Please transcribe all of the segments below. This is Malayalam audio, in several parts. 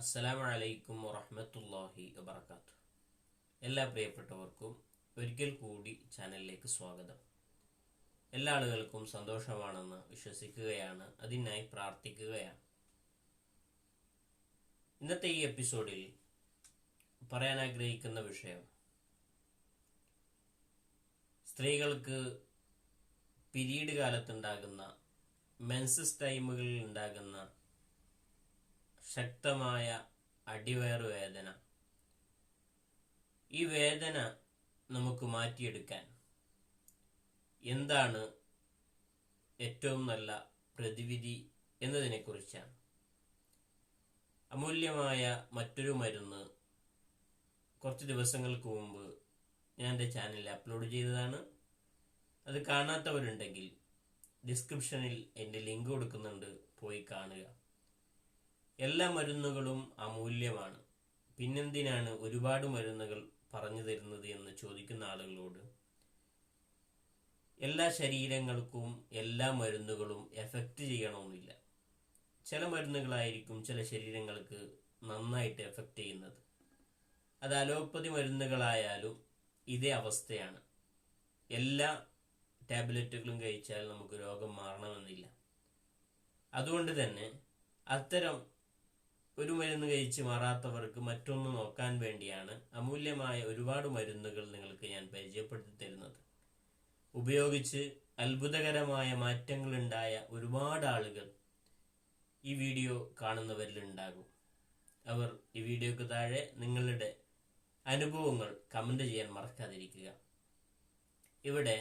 അസ്സലാമു അലൈക്കും വറഹ്മത്തുള്ളാഹി വബറകാതുഹു. എല്ലാ പ്രിയപ്പെട്ടവർക്കും ഒരിക്കൽ കൂടി ചാനലിലേക്ക് സ്വാഗതം. എല്ലാ ആളുകൾക്കും സന്തോഷമാണെന്ന് വിശ്വസിക്കുകയാണ്, അതിനായി പ്രാർത്ഥിക്കുകയാണ്. ഇന്നത്തെ ഈ എപ്പിസോഡിൽ പറയാൻ ആഗ്രഹിക്കുന്ന വിഷയം സ്ത്രീകൾക്ക് പീരീഡ് കാലത്തുണ്ടാകുന്ന മെൻസസ് ടൈമുകളിൽ ഉണ്ടാകുന്ന ശക്തമായ അടിവയറ് വേദന. ഈ വേദന നമുക്ക് മാറ്റിയെടുക്കാൻ എന്താണ് ഏറ്റവും നല്ല പ്രതിവിധി എന്നതിനെക്കുറിച്ചാണ്. അമൂല്യമായ മറ്റൊരു മരുന്ന് കുറച്ച് ദിവസങ്ങൾക്ക് മുമ്പ് ഞാൻ എൻ്റെ ചാനലിൽ അപ്ലോഡ് ചെയ്തതാണ്. അത് കാണാത്തവരുണ്ടെങ്കിൽ ഡിസ്ക്രിപ്ഷനിൽ എൻ്റെ ലിങ്ക് കൊടുക്കുന്നുണ്ട്, പോയി കാണുക. എല്ലാ മരുന്നുകളും അമൂല്യമാണ്. പിന്നെന്തിനാണ് ഒരുപാട് മരുന്നുകൾ പറഞ്ഞു തരുന്നത് എന്ന് ചോദിക്കുന്ന ആളുകളോട്, എല്ലാ ശരീരങ്ങൾക്കും എല്ലാ മരുന്നുകളും എഫക്റ്റ് ചെയ്യണമെന്നില്ല. ചില മരുന്നുകളായിരിക്കും ചില ശരീരങ്ങൾക്ക് നന്നായിട്ട് എഫക്റ്റ് ചെയ്യുന്നത്. അത് അലോപ്പതി മരുന്നുകളായാലും ഇതേ അവസ്ഥയാണ്. എല്ലാ ടാബ്ലറ്റുകളും കഴിച്ചാൽ നമുക്ക് രോഗം മാറണമെന്നില്ല. അതുകൊണ്ട് തന്നെ അത്തരം ഒരു മരുന്ന് കഴിച്ച് മാറാത്തവർക്ക് മറ്റൊന്ന് നോക്കാൻ വേണ്ടിയാണ് അമൂല്യമായ ഒരുപാട് മരുന്നുകൾ നിങ്ങൾക്ക് ഞാൻ പരിചയപ്പെടുത്തി തരുന്നത്. ഉപയോഗിച്ച് അത്ഭുതകരമായ മാറ്റങ്ങളുണ്ടായ ഒരുപാട് ആളുകൾ ഈ വീഡിയോ കാണുന്നവരിലുണ്ടാകും. അവർ ഈ വീഡിയോക്ക് താഴെ നിങ്ങളുടെ അനുഭവങ്ങൾ കമന്റ് ചെയ്യാൻ മറക്കാതിരിക്കുക. ഇവിടെ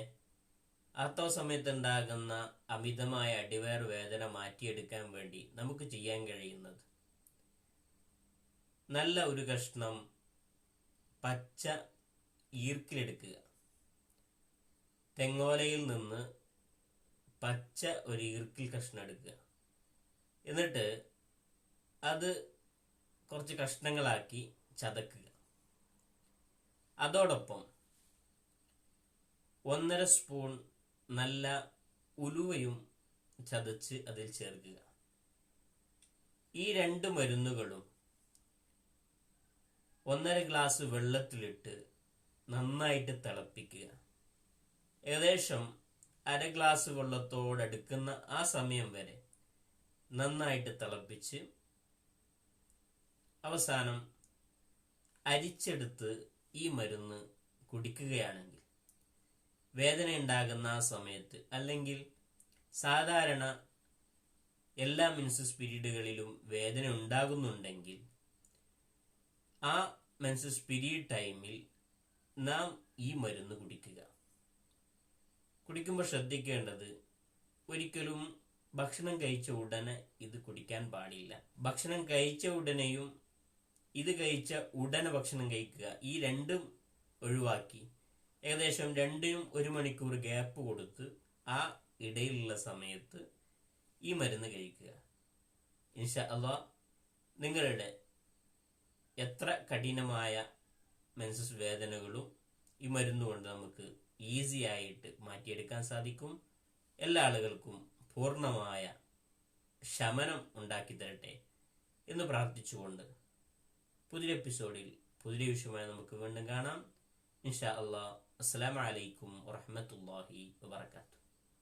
ആർത്തവ സമയത്തുണ്ടാകുന്ന അമിതമായ അടിവയർ വേദന മാറ്റിയെടുക്കാൻ വേണ്ടി നമുക്ക് ചെയ്യാൻ കഴിയുന്നത്, നല്ല ഒരു കഷ്ണം പച്ച ഈർക്കിലെടുക്കുക. തെങ്ങോലയിൽ നിന്ന് പച്ച ഒരു ഈർക്കിൽ കഷ്ണം എടുക്കുക. എന്നിട്ട് അത് കുറച്ച് കഷ്ണങ്ങളാക്കി ചതക്കുക. അതോടൊപ്പം 1.5 സ്പൂൺ നല്ല ഉലുവയും ചതച്ച് അതിൽ ചേർക്കുക. ഈ 2 മരുന്നുകളും 1.5 ഗ്ലാസ് വെള്ളത്തിലിട്ട് നന്നായിട്ട് തിളപ്പിക്കുക. ഏകദേശം 1/2 ഗ്ലാസ് വെള്ളത്തോടടുക്കുന്ന ആ സമയം വരെ നന്നായിട്ട് തിളപ്പിച്ച് അവസാനം അരിച്ചെടുത്ത് ഈ മരുന്ന് കുടിക്കുകയാണെങ്കിൽ വേദന ഉണ്ടാകുന്ന ആ സമയത്ത്, അല്ലെങ്കിൽ സാധാരണ എല്ലാ മെൻസസ് പീരീഡുകളിലും വേദന ഉണ്ടാകുന്നുണ്ടെങ്കിൽ ആ മെൻസസ് പീരീഡ് ടൈമിൽ നാം ഈ മരുന്ന് കുടിക്കുമ്പോൾ ശ്രദ്ധിക്കേണ്ടത്, ഒരിക്കലും ഭക്ഷണം കഴിച്ച ഉടനെ ഇത് കുടിക്കാൻ പാടില്ല. ഭക്ഷണം കഴിച്ച ഉടനെയും ഇത് കഴിച്ച ഉടനെ ഭക്ഷണം കഴിക്കുക, ഈ രണ്ടും ഒഴിവാക്കി ഏകദേശം 2-1 മണിക്കൂർ ഗ്യാപ്പ് കൊടുത്ത് ആ ഇടയിലുള്ള സമയത്ത് ഈ മരുന്ന് കഴിക്കുക. ഇൻഷാ അല്ലാഹ് നിങ്ങളുടെ എത്ര കഠിനമായ മെൻസസ് വേദനകളും ഈ മരുന്നുകൊണ്ട് നമുക്ക് ഈസി ആയിട്ട് മാറ്റിയെടുക്കാൻ സാധിക്കും. എല്ലാ ആളുകൾക്കും പൂർണ്ണമായ ശമനം ഉണ്ടാക്കി തരട്ടെ എന്ന് പ്രാർത്ഥിച്ചുകൊണ്ട് പുതിയ എപ്പിസോഡിൽ പുതിയ വിഷയമായി നമുക്ക് വീണ്ടും കാണാം. ഇൻഷാ അല്ലാഹ്. അസ്സലാമു അലൈക്കും വറഹ്മത്തുള്ളാഹി വബറകാതുഹു.